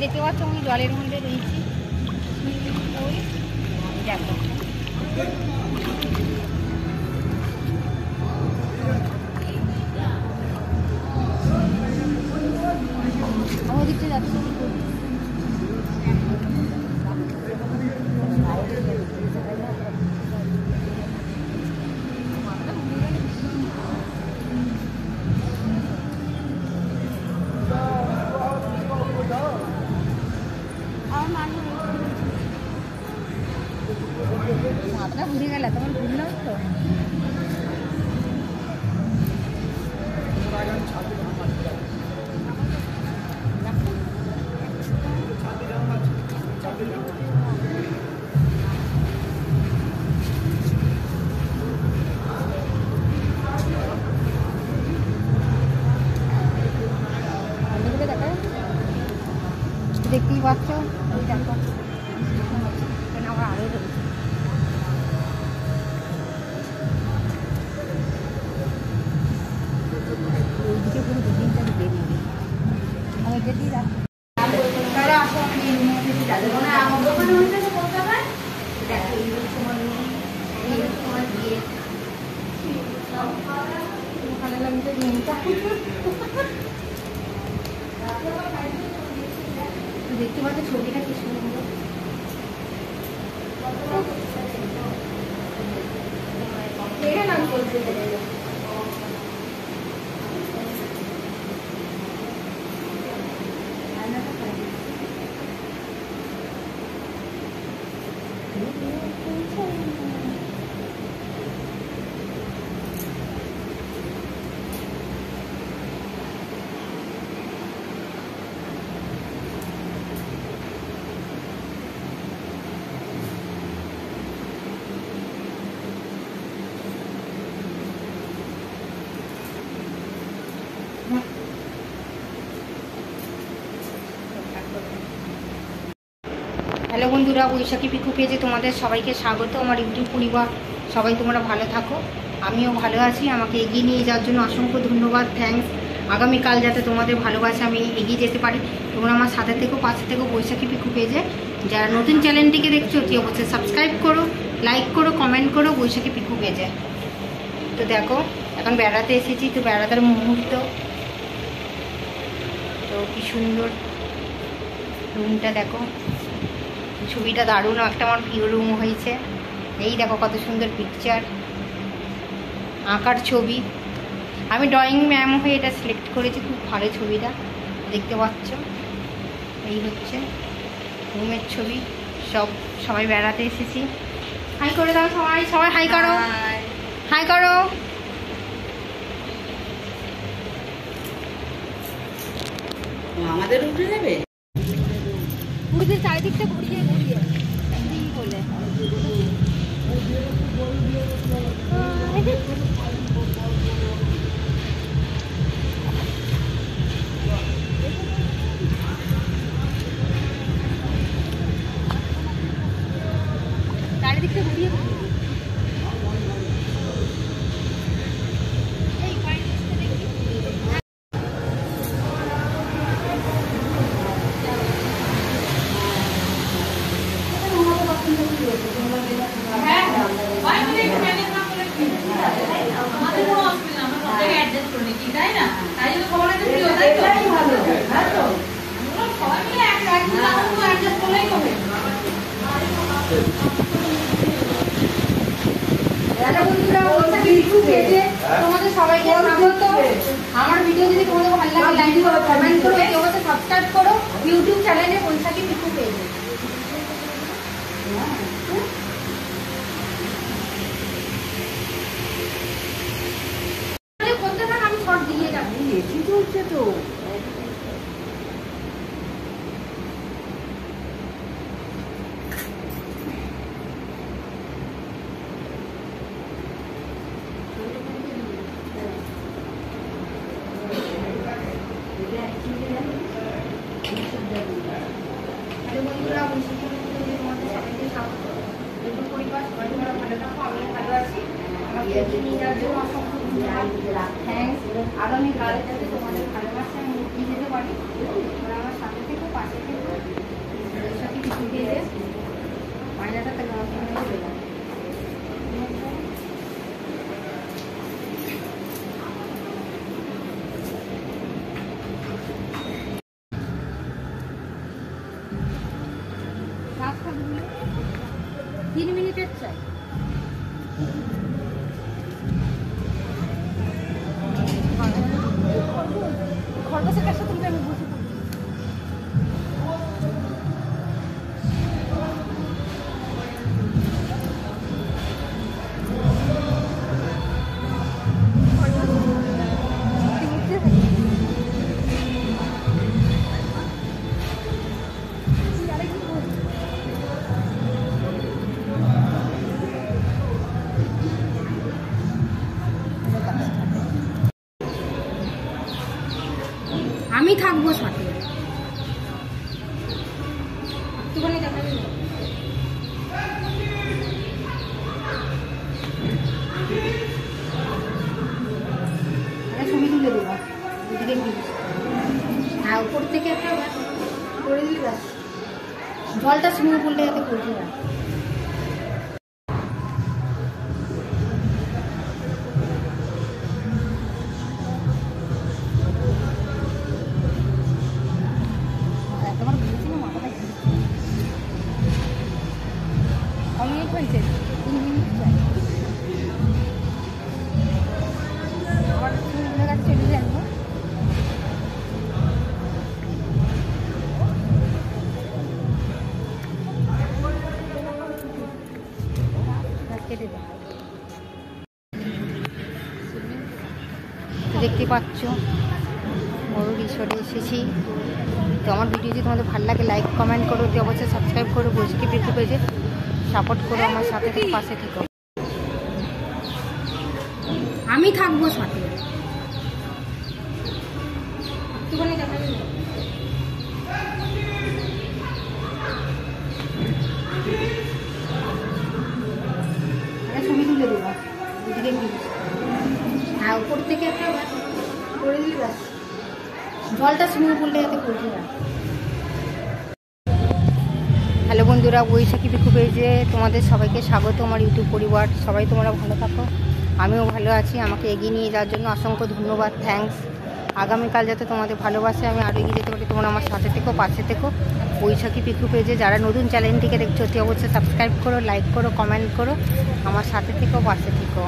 দেখতে পাচ্ছ আমি জলের মধ্যে রয়েছি। ওই দেখো আমার দিকটা যাচ্ছে। মাথাটা ঘুরে গেল, তখন ঘুরলাম তো। দেখতেই পাচ্ছ দেখো আমার আরো রয়েছে। ওইদিকে পুরো বিল্ডিংটা বেরিয়ে আমি যেটি দেখতে পাচ্ছ ছবিটা কি সুন্দর। হ্যালো বন্ধুরা, বৈশাখী পিকু পেজে তোমাদের সবাইকে স্বাগত। আমার ইউটিউব পরিবার সবাই তোমরা ভালো থাকো, আমিও ভালো আছি। আমাকে এগিয়ে নিয়ে যাওয়ার জন্য অসংখ্য ধন্যবাদ, থ্যাঙ্কস। আগামীকাল যাতে তোমাদের ভালোবাসা আমি এগিয়ে যেতে পারি, তোমরা আমার সাথে থেকো, পাশে থেকো বৈশাখী পিকু পেজে। যারা নতুন চ্যানেলটিকে দেখছো অতি অবশ্যই সাবস্ক্রাইব করো, লাইক করো, কমেন্ট করো বৈশাখী পিকু পেজে। তো দেখো এখন বেড়াতে এসেছি, তো বেড়াতার মুহূর্ত। তো কি সুন্দর রুমটা দেখো, ছবিটা দারুণ একটা আমার প্রিয় রুম হয়েছে। এই দেখো কত সুন্দর পিকচার, আঁকার ছবি। আমি ড্রয়িং ম্যাম হয়ে এটা সিলেক্ট করেছি, খুব ভালো ছবিটা দেখতে পাচ্ছ। এই হচ্ছে রুমের ছবি। সবাই বেড়াতে এসেছি। হাই করে দাও সবাই, সবাই হাই করো, হাই করো। আমাদের উঠে যাবে পুরীদের চারিদিকটা ঘুরিয়ে ঘুরিয়ে বলে চারিদিকটা ঘুরিয়ে তোমাদের সবাইকে স্বাগত। আমার ভিডিও যদি তোমাদের ভালো লাগে লাইক করো, কমেন্ট করো, অবশ্যই সাবস্ক্রাইব করো ইউটিউব চ্যানেলে বৈশাখী পিকু পেজে। করতে থাক, আমি শর্ট দিয়ে যাবো। এসি চলছে তো। বন্ধুরা, তোমাদের সবাইকে স্বাগত। ইউটিউব পরিবার সবাই তোমরা ভালো থাকো, আমিও ভালো আছি। আমাকে এগিয়ে নিয়ে যাওয়ার জন্য অসংখ্য ধন্যবাদ, থ্যাঙ্কস। আগামীকাল যাতে তোমাদের ভালোবাসা আমি এগিয়ে যেতে পারি, তোমরা আমার সাথে থেকে পাশে থেকে তিন মিনিটের চাই। খরগোশের কাছে তুলবে আমি বসে আমি থাকবো সাথে। একটুখানি দেখা যাবে ছবি তুলে দেবো হ্যাঁ উপর থেকে একটা করে দিলে ব্যাস জলটা সুইমিং পুলটা যাতে পড়তে যায়। অনেক হয়েছে 3 মিনিট চাই। আবার চলে গেছে চলে যাবো। দেখতে পাচ্ছ বড় রিসোর্টে এসেছি। তো আমার ভিডিও যদি তোমাদের ভালো লাগে লাইক কমেন্ট করো, তো অবশ্যই সাবস্ক্রাইব করো, বৈশাখী বৃদ্ধি পেয়েছে সাপোর্ট করো, আমার সাথে পাশে থেকো। আমি থাকবো সাথে। একটুখানি দেখা যাবে ছবি তুলে দেবো ওদিকে হ্যাঁ উপর থেকে একটা করে দিলে ব্যাস জলটা সুইমিং পুলটা যাতে পড়তে যায়। হ্যালো বন্ধুরা, বৈশাখী পিকু পেজে তোমাদের সবাইকে স্বাগত। আমার ইউটিউব পরিবার সবাই তোমরা ভালো থাকো, আমিও ভালো আছি। আমাকে এগিয়ে নিয়ে যাওয়ার জন্য অসংখ্য ধন্যবাদ, থ্যাঙ্কস। আগামীকাল যাতে তোমাদের ভালোবাসে আমি আরও এগিয়ে যেতে পারি, তোমরা আমার সাথে থেকো, পাশে থেকো। বৈশাখী পিকু পেজে যারা নতুন চ্যানেলটিকে দেখছো অতি অবশ্যই সাবস্ক্রাইব করো, লাইক করো, কমেন্ট করো, আমার সাথে থেকো, পাশে থেকো।